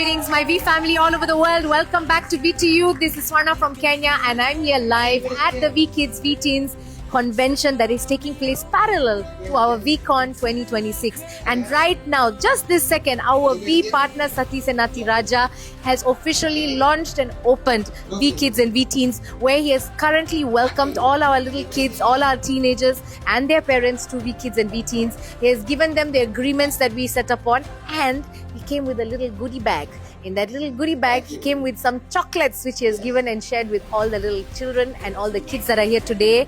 greetings, my V family all over the world. Welcome back to VTU. This is Swarna from Kenya, and I'm here live at the V Kids V Teens convention that is taking place parallel to our VCon 2026. And right now, just this second, our V partner Sati Senati Raja has officially launched and opened V Kids and V Teens, where he has currently welcomed all our little kids, all our teenagers and their parents to V Kids and V Teens. He has given them the agreements that we set upon, and he came with a little goodie bag. In that little goodie bag, he came with some chocolates which he has given and shared with all the little children and all the kids that are here today.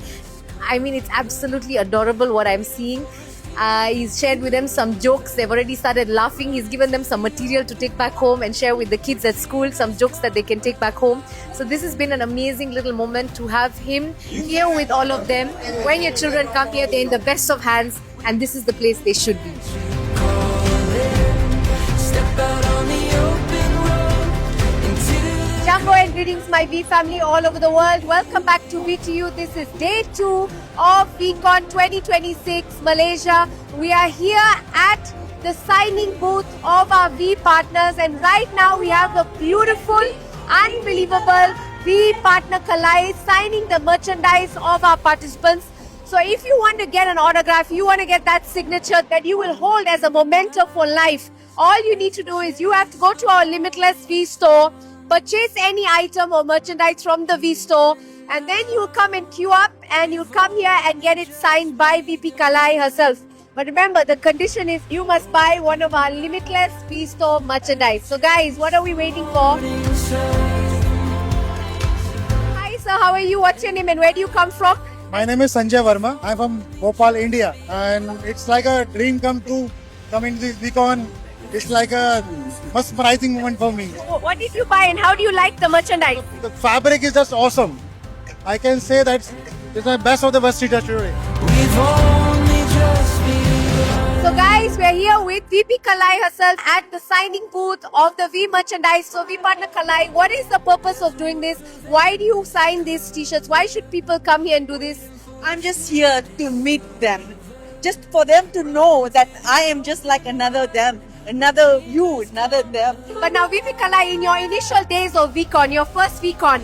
I mean, it's absolutely adorable what I'm seeing. He's shared with them some jokes. They've already started laughing. He's given them some material to take back home and share with the kids at school, some jokes that they can take back home. So this has been an amazing little moment to have him here with all of them. When your children come here, they're in the best of hands, and this is the place they should be. Jambo and greetings, my V family all over the world. Welcome back to VTU. This is day 2 of VCon 2026 Malaysia. We are here at the signing booth of our V partners, and right now we have the beautiful, unbelievable V partner Kalai signing the merchandise of our participants. So if you want to get an autograph, you want to get that signature that you will hold as a memento for life, all you need to do is you have to go to our Limitless V store, purchase any item or merchandise from the V store, and then you'll come and queue up and you'll come here and get it signed by VP Kalai herself. But remember, the condition is you must buy one of our Limitless V store merchandise. So guys, what are we waiting for? Hi sir, how are you? What's your name and where do you come from? My name is Sanjay Verma. I'm from Bhopal, India, and it's like a dream come true coming to this VCon. It's like a mesmerizing moment for me. What did you buy and how do you like the merchandise? The fabric is just awesome. I can say that it's the best of the best today. So guys, we're here with VP Kalai herself at the signing booth of the V merchandise. So V partner Kalai, what is the purpose of doing this? Why do you sign these t-shirts? Why should people come here and do this? I'm just here to meet them. Just for them to know that I am just like another them. Another you, another them. But now VP Kalai, in your initial days of VCon, your first VCon,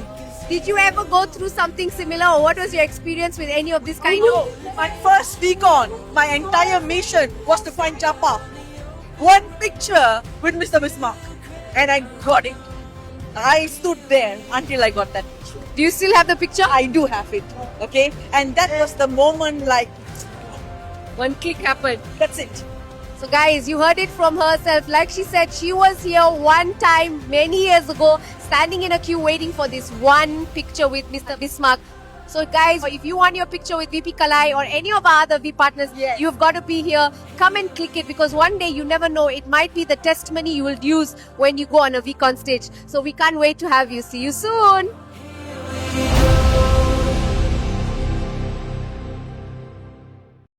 did you ever go through something similar, or what was your experience with any of this kind of? My first VCon, my entire mission was to find Japa. One picture with Mr. Bismarck. And I got it. I stood there until I got that picture. Do you still have the picture? I do have it. Okay? And that was the moment like, One click happened. that's it. So guys, you heard it from herself. Like she said, she was here one time many years ago, standing in a queue waiting for this one picture with Mr. Bismarck. So guys, if you want your picture with VP Kalai or any of our other V partners, Yes. you've got to be here. Come and click it, because one day you never know, it might be the testimony you will use when you go on a VCon stage. So we can't wait to have you. See you soon.